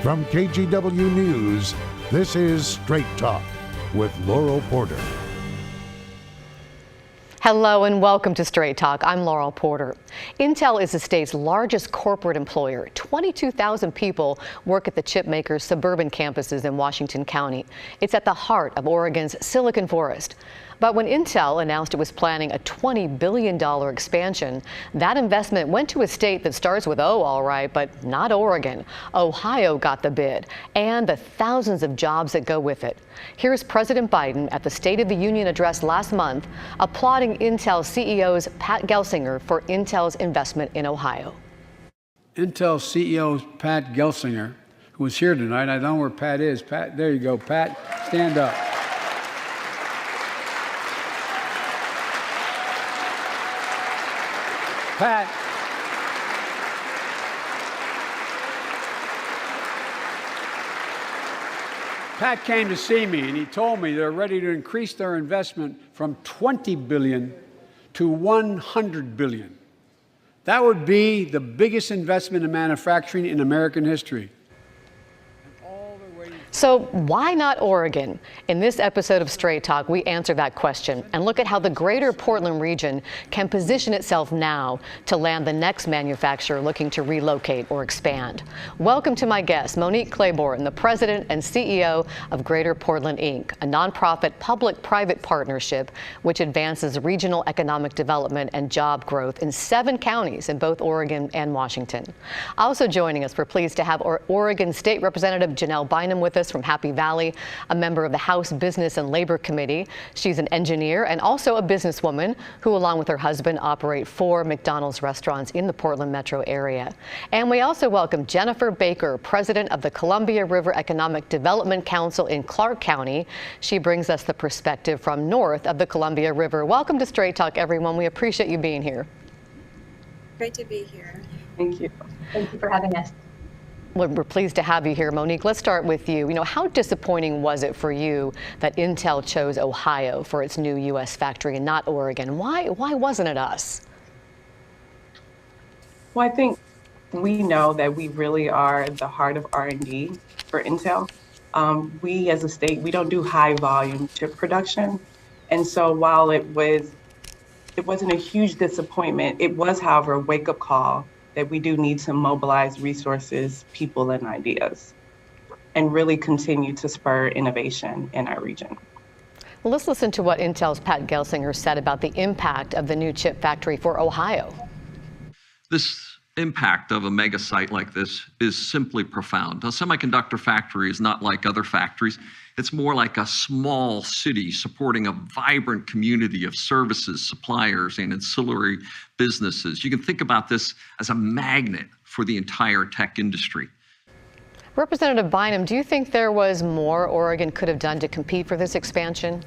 From KGW News, this is Straight Talk with Laurel Porter. Hello and welcome to Straight Talk. I'm Laurel Porter. Intel is the state's largest corporate employer. 22,000 people work at the chip maker's suburban campuses in Washington County. It's at the heart of Oregon's Silicon Forest. But when Intel announced it was planning a $20 billion expansion, that investment went to a state that starts with O, all right, but not Oregon. Ohio got the bid and the thousands of jobs that go with it. Here's President Biden at the State of the Union address last month, applauding Intel CEO's Pat Gelsinger for Intel's investment in Ohio. Intel CEO Pat Gelsinger, who is here tonight. I don't know where Pat is. Pat, there you go. Pat, stand up. Pat came to see me and he told me they're ready to increase their investment from $20 billion to $100 billion. That would be the biggest investment in manufacturing in American history. So why not Oregon? In this episode of Straight Talk, we answer that question and look at how the greater Portland region can position itself now to land the next manufacturer looking to relocate or expand. Welcome to my guest, Monique Claiborne, the president and CEO of Greater Portland, Inc., a nonprofit public-private partnership which advances regional economic development and job growth in 7 counties in both Oregon and Washington. Also joining us, we're pleased to have Oregon State Representative Janelle Bynum with us from Happy Valley, a member of the House Business and Labor Committee. She's an engineer and also a businesswoman who, along with her husband, operate 4 McDonald's restaurants in the Portland metro area. And we also welcome Jennifer Baker, president of the Columbia River Economic Development Council in Clark County. She brings us the perspective from north of the Columbia River. Welcome to Straight Talk, everyone. We appreciate you being here. Great to be here. Thank you. Thank you for having us. We're pleased to have you here, Monique. Let's start with you. How disappointing was it for you that Intel chose Ohio for its new U.S. factory and not Oregon? Why wasn't it us? Well, I think we know that we really are the heart of R&D for Intel. We as a state, we don't do high volume chip production. And so while it wasn't a huge disappointment, it was, however, a wake-up call that we do need to mobilize resources, people, and ideas, and really continue to spur innovation in our region. Well, let's listen to what Intel's Pat Gelsinger said about the impact of the new chip factory for Ohio. This impact of a mega site like this is simply profound. A semiconductor factory is not like other factories. It's more like a small city supporting a vibrant community of services, suppliers, and ancillary businesses. You can think about this as a magnet for the entire tech industry. Representative Bynum, do you think there was more Oregon could have done to compete for this expansion?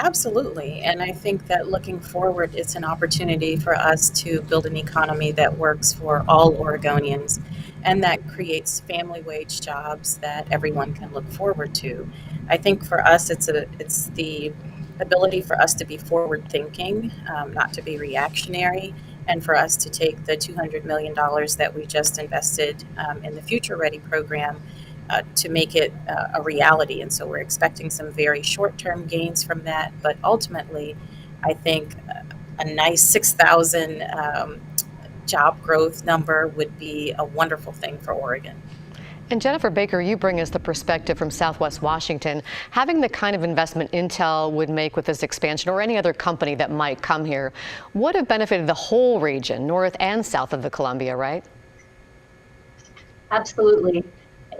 Absolutely. And I think that looking forward, it's an opportunity for us to build an economy that works for all Oregonians and that creates family wage jobs that everyone can look forward to. I think for us, it's the ability for us to be forward thinking, not to be reactionary, and for us to take the $200 million that we just invested in the Future Ready program to make it a reality. And so we're expecting some very short-term gains from that. But ultimately, I think a nice 6,000 job growth number would be a wonderful thing for Oregon. And Jennifer Baker, you bring us the perspective from Southwest Washington. Having the kind of investment Intel would make with this expansion, or any other company that might come here, would have benefited the whole region, north and south of the Columbia, right? Absolutely.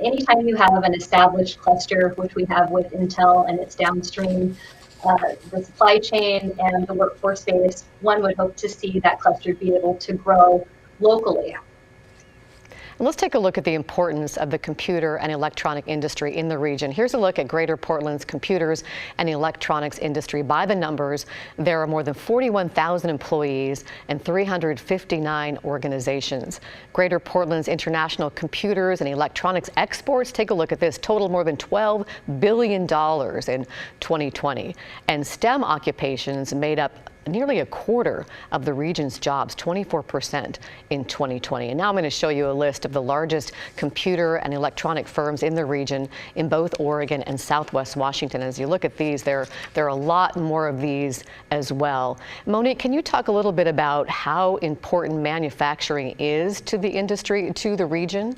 Anytime you have an established cluster, which we have with Intel and its downstream, the supply chain and the workforce base, one would hope to see that cluster be able to grow locally. And let's take a look at the importance of the computer and electronic industry in the region. Here's a look at Greater Portland's computers and electronics industry. By the numbers, there are more than 41,000 employees and 359 organizations. Greater Portland's international computers and electronics exports, take a look at this, totaled more than $12 billion in 2020. And STEM occupations made up nearly a quarter of the region's jobs, 24% in 2020. And now I'm going to show you a list of the largest computer and electronic firms in the region in both Oregon and Southwest Washington. As you look at these, there are a lot more of these as well. Monique, can you talk a little bit about how important manufacturing is to the industry, to the region?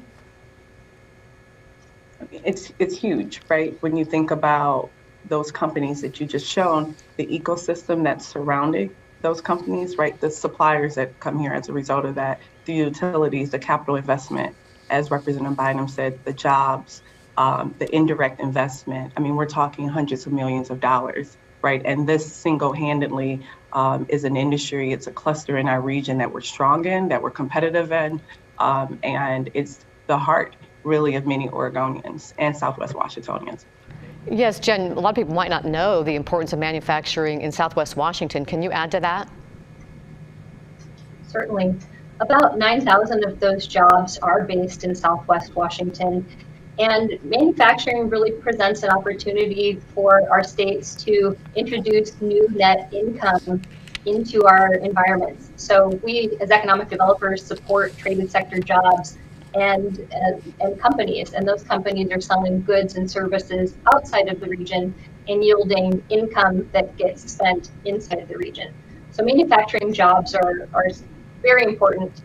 It's huge, right? When you think about those companies that you just shown, the ecosystem that's surrounding those companies, right? The suppliers that come here as a result of that, the utilities, the capital investment, as Representative Bynum said, the jobs, the indirect investment. I mean, we're talking hundreds of millions of dollars, right? And this single-handedly is an industry, it's a cluster in our region that we're strong in, that we're competitive in, and it's the heart really of many Oregonians and Southwest Washingtonians. Yes, Jen, a lot of people might not know the importance of manufacturing in Southwest Washington. Can you add to that? Certainly. About 9,000 of those jobs are based in Southwest Washington. And manufacturing really presents an opportunity for our states to introduce new net income into our environments. So we, as economic developers, support traded sector jobs and companies, and those companies are selling goods and services outside of the region and yielding income that gets spent inside the region. So manufacturing jobs are very important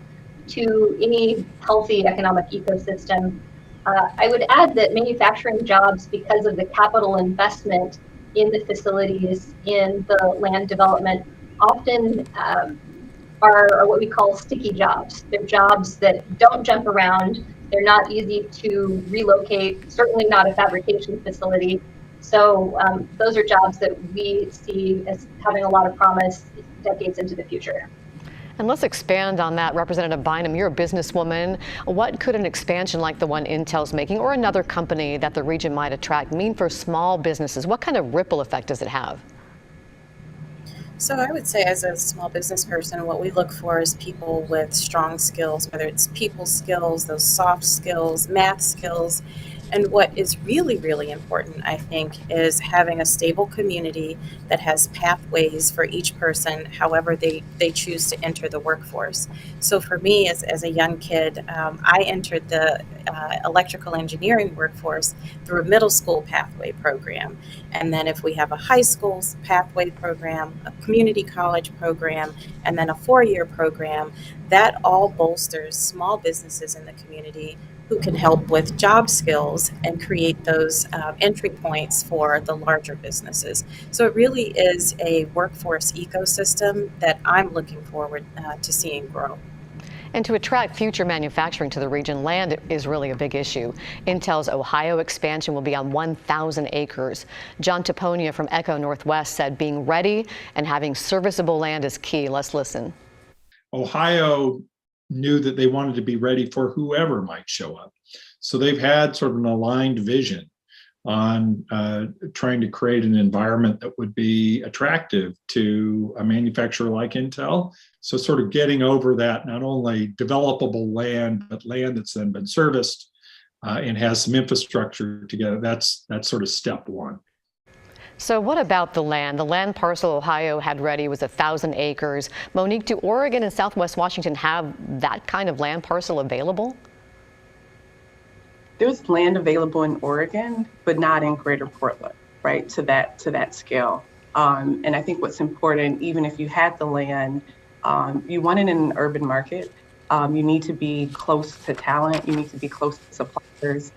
to any healthy economic ecosystem. I would add that manufacturing jobs, because of the capital investment in the facilities, in the land development, often are what we call sticky jobs. They're jobs that don't jump around. They're not easy to relocate, certainly not a fabrication facility. So those are jobs that we see as having a lot of promise decades into the future. And let's expand on that. Representative Bynum, you're a businesswoman. What could an expansion like the one Intel's making or another company that the region might attract mean for small businesses? What kind of ripple effect does it have? So I would say, as a small business person, what we look for is people with strong skills, whether it's people skills, those soft skills, math skills. And what is really, really important, I think, is having a stable community that has pathways for each person, however they choose to enter the workforce. So for me, as a young kid, I entered the electrical engineering workforce through a middle school pathway program. And then if we have a high school pathway program, a community college program, and then a 4-year program, that all bolsters small businesses in the community who can help with job skills and create those entry points for the larger businesses. So it really is a workforce ecosystem that I'm looking forward to seeing grow. And to attract future manufacturing to the region, land is really a big issue. Intel's Ohio expansion will be on 1,000 acres. John Taponia from Echo Northwest said being ready and having serviceable land is key. Let's listen. Ohio knew that they wanted to be ready for whoever might show up. So they've had sort of an aligned vision on trying to create an environment that would be attractive to a manufacturer like Intel. So sort of getting over that, not only developable land, but land that's then been serviced and has some infrastructure together. That's sort of step one. So what about the land? The land parcel Ohio had ready was 1,000 acres. Monique, do Oregon and Southwest Washington have that kind of land parcel available? There's land available in Oregon, but not in Greater Portland, right? To that scale. And I think what's important, even if you had the land, you want it in an urban market. You need to be close to talent. You need to be close to suppliers.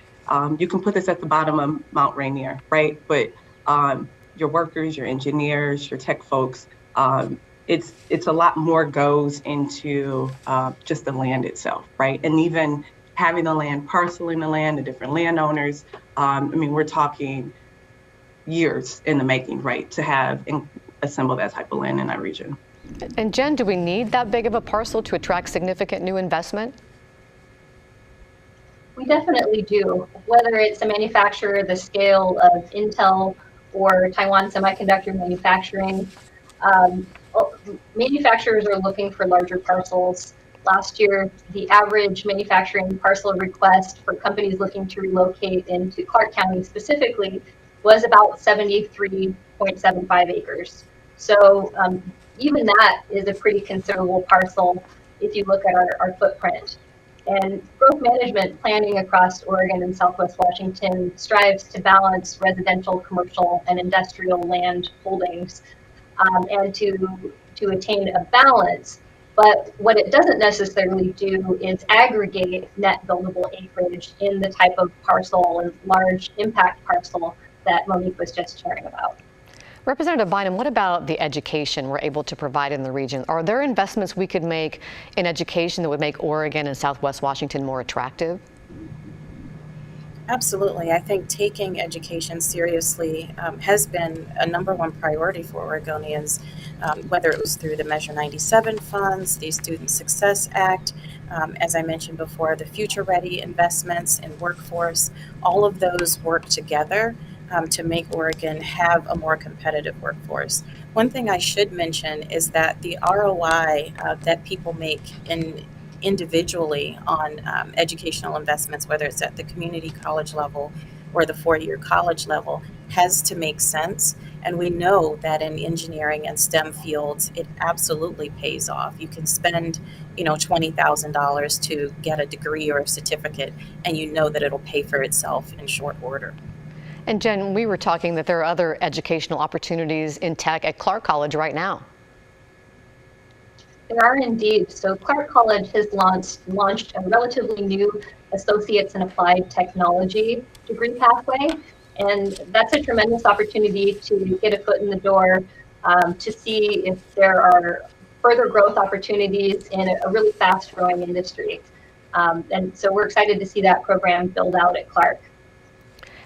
You can put this at the bottom of Mount Rainier, right? But your workers, your engineers, your tech folks, it's a lot more goes into just the land itself, right? And even having the land, parceling the land, the different landowners, I mean, we're talking years in the making, right, to have and assemble that type of land in our region. And Jen, do we need that big of a parcel to attract significant new investment? We definitely do. Whether it's a manufacturer the scale of Intel or Taiwan semiconductor manufacturing, manufacturers are looking for larger parcels. Last year, the average manufacturing parcel request for companies looking to relocate into Clark County specifically was about 73.75 acres. So even that is a pretty considerable parcel if you look at our footprint. And growth management planning across Oregon and Southwest Washington strives to balance residential, commercial, and industrial land holdings, and to attain a balance. But what it doesn't necessarily do is aggregate net buildable acreage in the type of parcel and large impact parcel that Monique was just sharing about. Representative Bynum, what about the education we're able to provide in the region? Are there investments we could make in education that would make Oregon and Southwest Washington more attractive? Absolutely. I think taking education seriously has been a number one priority for Oregonians, whether it was through the Measure 97 funds, the Student Success Act, as I mentioned before, the Future Ready investments in workforce. All of those work together to make Oregon have a more competitive workforce. One thing I should mention is that the ROI that people make individually on educational investments, whether it's at the community college level or the four-year college level, has to make sense. And we know that in engineering and STEM fields, it absolutely pays off. You can spend, $20,000 to get a degree or a certificate, and you know that it'll pay for itself in short order. And Jen, we were talking that there are other educational opportunities in tech at Clark College right now. There are indeed. So Clark College has launched a relatively new Associates in Applied Technology degree pathway. And that's a tremendous opportunity to get a foot in the door, to see if there are further growth opportunities in a really fast growing industry. And so we're excited to see that program build out at Clark.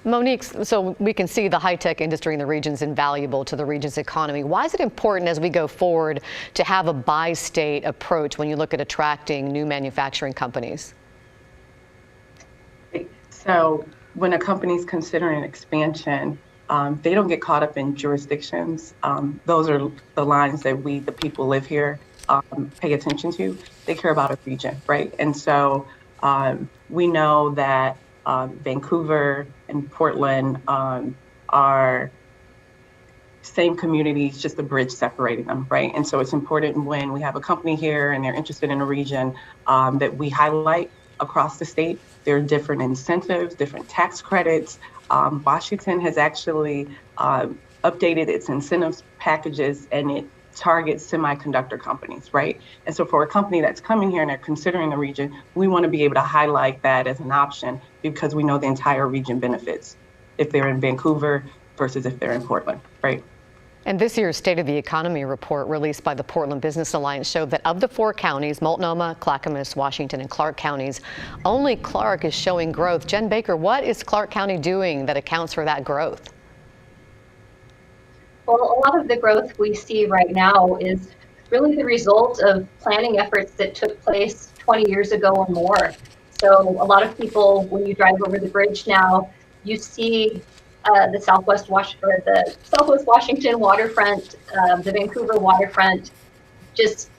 Monique, so we can see the high-tech industry in the region is invaluable to the region's economy. Why is it important as we go forward to have a bi-state approach when you look at attracting new manufacturing companies? So when a company's considering expansion, they don't get caught up in jurisdictions. Those are the lines that we, the people live here, pay attention to. They care about a region, right? And so we know that Vancouver and Portland are same communities, just a bridge separating them, right? And so it's important when we have a company here and they're interested in a region that we highlight across the state. There are different incentives, different tax credits. Washington has actually updated its incentives packages, and it targets semiconductor companies, right? And so for a company that's coming here and they're considering the region, we want to be able to highlight that as an option because we know the entire region benefits if they're in Vancouver versus if they're in Portland, right? And this year's State of the Economy report released by the Portland Business Alliance showed that of the 4 counties, Multnomah, Clackamas, Washington, and Clark counties, only Clark is showing growth. Jen Baker, what is Clark County doing that accounts for that growth? Well, a lot of the growth we see right now is really the result of planning efforts that took place 20 years ago or more. So a lot of people, when you drive over the bridge now, you see the Southwest Washington waterfront, the Vancouver waterfront, just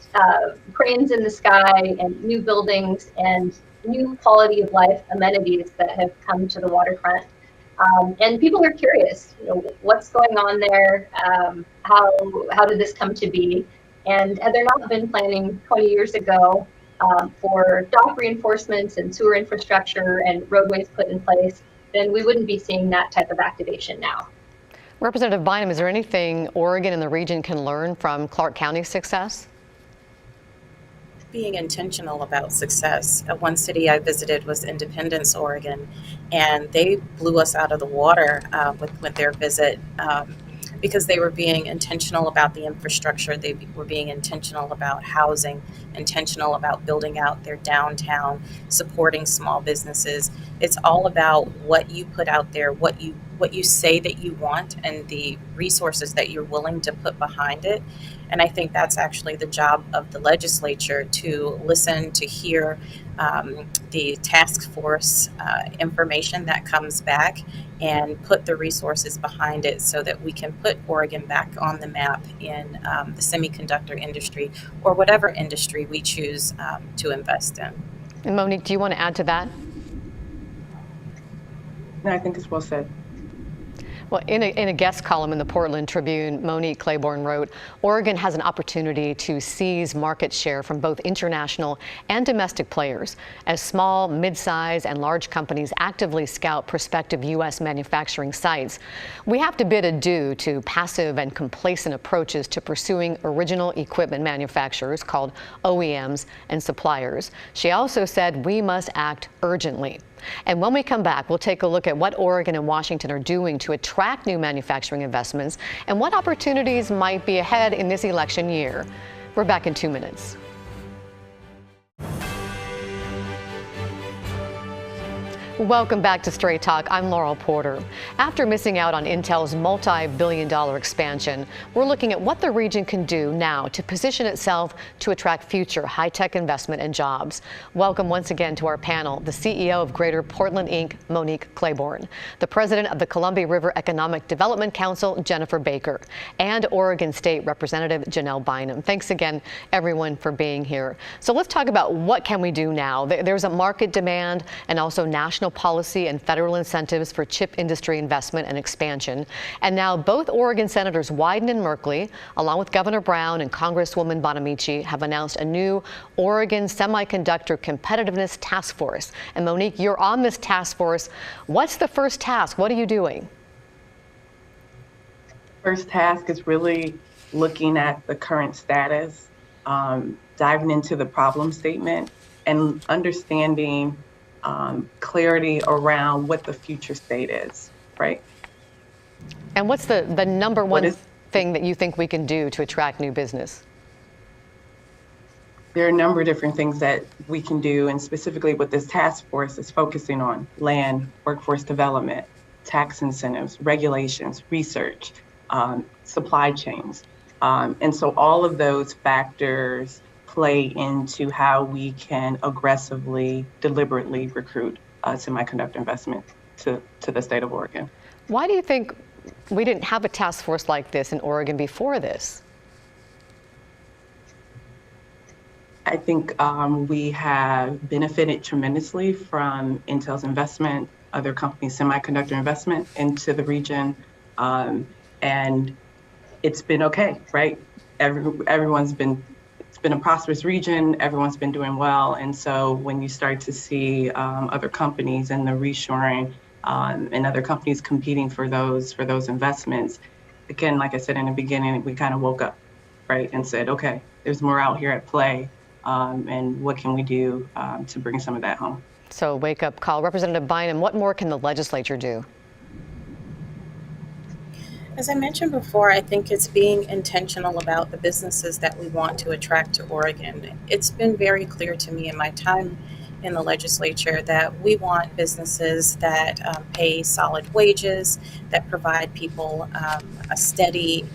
cranes in the sky and new buildings and new quality of life amenities that have come to the waterfront. And people are curious, what's going on there? How did this come to be? And had there not been planning 20 years ago for dock reinforcements and sewer infrastructure and roadways put in place, then we wouldn't be seeing that type of activation now. Representative Bynum, is there anything Oregon and the region can learn from Clark County's success? Being intentional about success. One city I visited was Independence, Oregon, and they blew us out of the water with their visit because they were being intentional about the infrastructure. They were being intentional about housing, intentional about building out their downtown, supporting small businesses. It's all about what you put out there, what you say that you want, and the resources that you're willing to put behind it. And I think that's actually the job of the legislature, to listen, to hear the task force information that comes back and put the resources behind it so that we can put Oregon back on the map in the semiconductor industry or whatever industry we choose to invest in. And Monique, do you want to add to that? No, I think it's well said. Well, in a guest column in the Portland Tribune, Monique Claiborne wrote, Oregon has an opportunity to seize market share from both international and domestic players as small, mid-size, and large companies actively scout prospective U.S. manufacturing sites. We have to bid adieu to passive and complacent approaches to pursuing original equipment manufacturers called OEMs and suppliers. She also said we must act urgently. And when we come back, we'll take a look at what Oregon and Washington are doing to attract new manufacturing investments and what opportunities might be ahead in this election year. We're back in 2 minutes. Welcome back to Straight Talk. I'm Laurel Porter. After missing out on Intel's multi-billion-dollar expansion, we're looking at what the region can do now to position itself to attract future high-tech investment and jobs. Welcome once again to our panel, the CEO of Greater Portland, Inc., Monique Claiborne, the president of the Columbia River Economic Development Council, Jennifer Baker, and Oregon State Representative Janelle Bynum. Thanks again, everyone, for being here. So let's talk about what can we do now. There's a market demand and also national policy and federal incentives for chip industry investment and expansion. And now both Oregon Senators Wyden and Merkley, along with Governor Brown and Congresswoman Bonamici, have announced a new Oregon Semiconductor Competitiveness Task Force. And Monique, you're on this task force. What's the first task? What are you doing? First task is really looking at the current status, diving into the problem statement and understanding clarity around what the future state is, right? And what's the number one thing that you think we can do to attract new business? There are a number of different things that we can do, and specifically what this task force is focusing on: land, workforce development, tax incentives, regulations, research, supply chains. And so all of those factors play into how we can aggressively, deliberately recruit semiconductor investment to the state of Oregon. Why do you think we didn't have a task force like this in Oregon before this? I think we have benefited tremendously from Intel's investment, other companies' semiconductor investment into the region, and it's been okay, right? It's been a prosperous region, everyone's been doing well, and so when you start to see other companies and the reshoring and other companies competing for those investments, again, like I said in the beginning, we kind of woke up, right, and said, okay, there's more out here at play, and what can we do to bring some of that home? So wake up call. Representative Bynum, what more can the legislature do? As I mentioned before, I think it's being intentional about the businesses that we want to attract to Oregon. It's been very clear to me in my time in the legislature that we want businesses that pay solid wages, that provide people a steady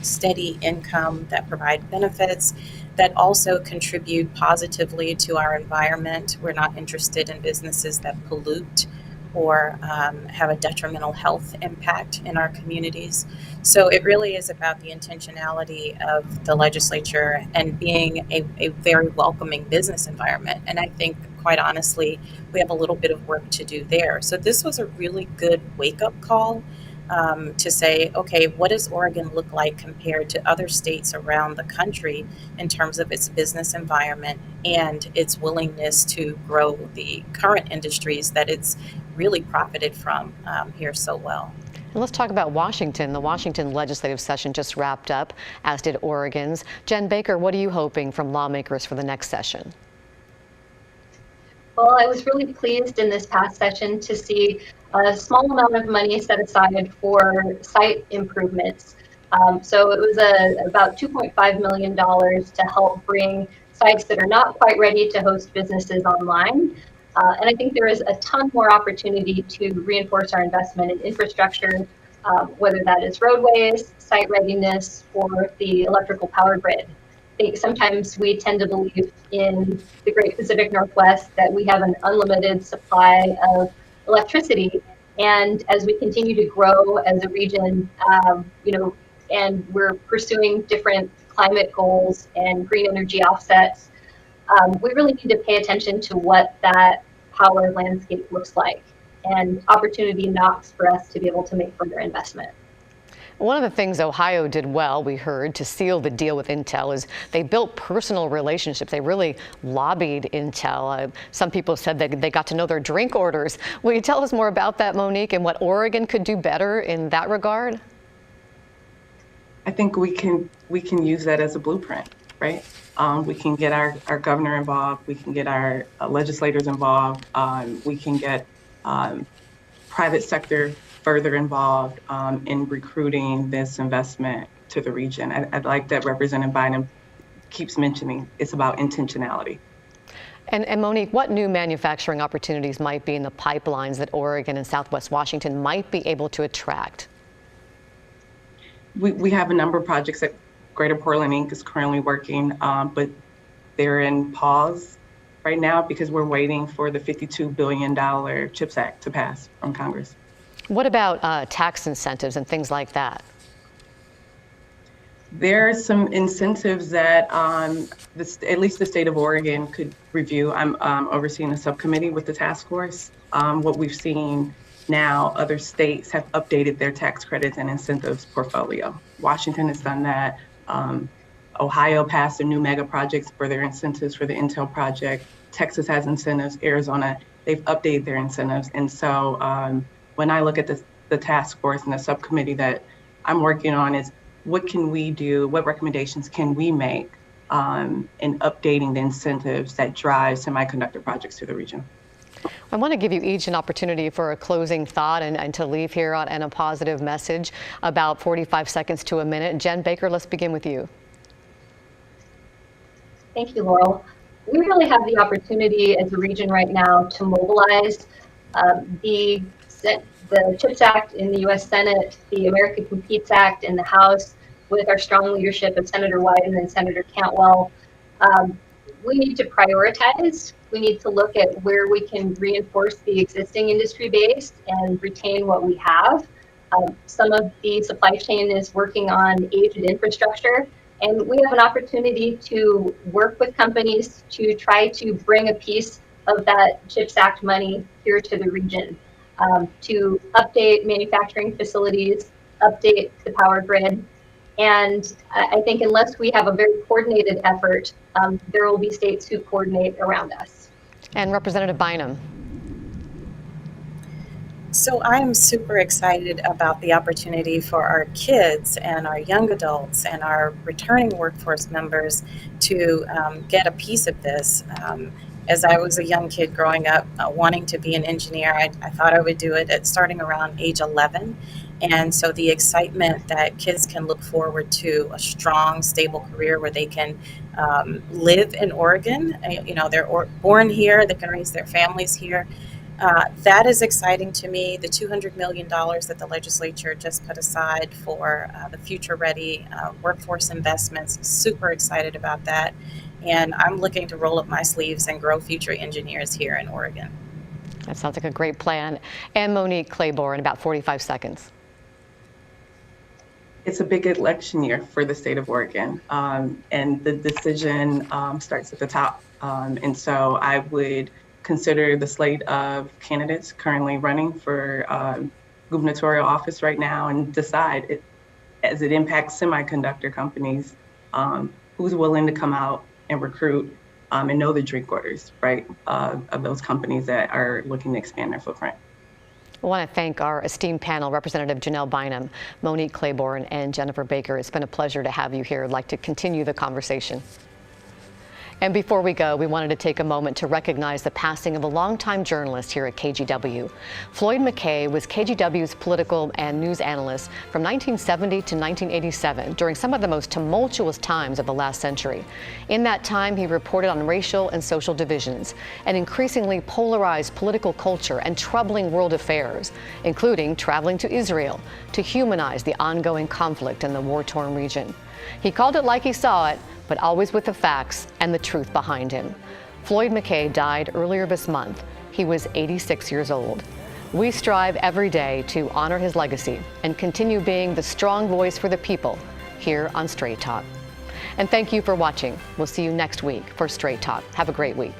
income, that provide benefits, that also contribute positively to our environment. We're not interested in businesses that pollute or have a detrimental health impact in our communities. So it really is about the intentionality of the legislature and being a very welcoming business environment. And I think, quite honestly, we have a little bit of work to do there. So this was a really good wake-up call to say, okay, what does Oregon look like compared to other states around the country in terms of its business environment and its willingness to grow the current industries that it's really profited from here so well. And let's talk about Washington. The Washington legislative session just wrapped up, as did Oregon's. Jen Baker, what are you hoping from lawmakers for the next session? Well, I was really pleased in this past session to see a small amount of money set aside for site improvements. So it was about $2.5 million to help bring sites that are not quite ready to host businesses online. And I think there is a ton more opportunity to reinforce our investment in infrastructure, whether that is roadways, site readiness, or the electrical power grid. I think sometimes we tend to believe in the Great Pacific Northwest that we have an unlimited supply of electricity. And as we continue to grow as a region, and we're pursuing different climate goals and green energy offsets, we really need to pay attention to what that power landscape looks like and opportunity knocks for us to be able to make further investment. One of the things Ohio did well, we heard, to seal the deal with Intel is they built personal relationships. They really lobbied Intel. Some people said that they got to know their drink orders. Will you tell us more about that, Monique, and what Oregon could do better in that regard? I think we can use that as a blueprint, right? We can get our governor involved. We can get our legislators involved. We can get private sector further involved in recruiting this investment to the region. I'd like that Representative Biden keeps mentioning it's about intentionality. And Monique, what new manufacturing opportunities might be in the pipelines that Oregon and Southwest Washington might be able to attract? We have a number of projects that Greater Portland Inc. is currently working, but they're in pause right now because we're waiting for the $52 billion CHIPS Act to pass from Congress. What about tax incentives and things like that? There are some incentives that at least the state of Oregon could review. I'm overseeing a subcommittee with the task force. What we've seen now, other states have updated their tax credits and incentives portfolio. Washington has done that. Ohio passed a new mega projects for their incentives for the Intel project. Texas has incentives. Arizona, they've updated their incentives. And so when I look at the task force and the subcommittee that I'm working on is what can we do, what recommendations can we make in updating the incentives that drive semiconductor projects to the region? I want to give you each an opportunity for a closing thought and to leave here on a positive message, about 45 seconds to a minute. Jen Baker, let's begin with you. Thank you, Laurel. We really have the opportunity as a region right now to mobilize the CHIPS Act in the U.S. Senate, the America Competes Act in the House, with our strong leadership of Senator Wyden and Senator Cantwell. We need to prioritize. We need to look at where we can reinforce the existing industry base and retain what we have. Some of the supply chain is working on aged infrastructure, and we have an opportunity to work with companies to try to bring a piece of that CHIPS Act money here to the region, to update manufacturing facilities, update the power grid. And I think unless we have a very coordinated effort, there will be states who coordinate around us. And Representative Bynum. So I'm super excited about the opportunity for our kids and our young adults and our returning workforce members to get a piece of this. As I was a young kid growing up wanting to be an engineer, I thought I would do it at starting around age 11. And so the excitement that kids can look forward to a strong, stable career where they can live in Oregon, they're born here, they can raise their families here. That is exciting to me. The $200 million that the legislature just put aside for the future-ready workforce investments, super excited about that. And I'm looking to roll up my sleeves and grow future engineers here in Oregon. That sounds like a great plan. And Monique Claiborne, about 45 seconds. It's a big election year for the state of Oregon, and the decision starts at the top. And so I would consider the slate of candidates currently running for gubernatorial office right now and decide, as it impacts semiconductor companies, who's willing to come out and recruit and know the drink orders, right, of those companies that are looking to expand their footprint. I want to thank our esteemed panel, Representative Janelle Bynum, Monique Claiborne, and Jennifer Baker. It's been a pleasure to have you here. I'd like to continue the conversation. And before we go, we wanted to take a moment to recognize the passing of a longtime journalist here at KGW. Floyd McKay was KGW's political and news analyst from 1970 to 1987, during some of the most tumultuous times of the last century. In that time, he reported on racial and social divisions, an increasingly polarized political culture, and troubling world affairs, including traveling to Israel to humanize the ongoing conflict in the war-torn region. He called it like he saw it, but always with the facts and the truth behind him. Floyd McKay died earlier this month. He was 86 years old. We strive every day to honor his legacy and continue being the strong voice for the people here on Straight Talk. And thank you for watching. We'll see you next week for Straight Talk. Have a great week.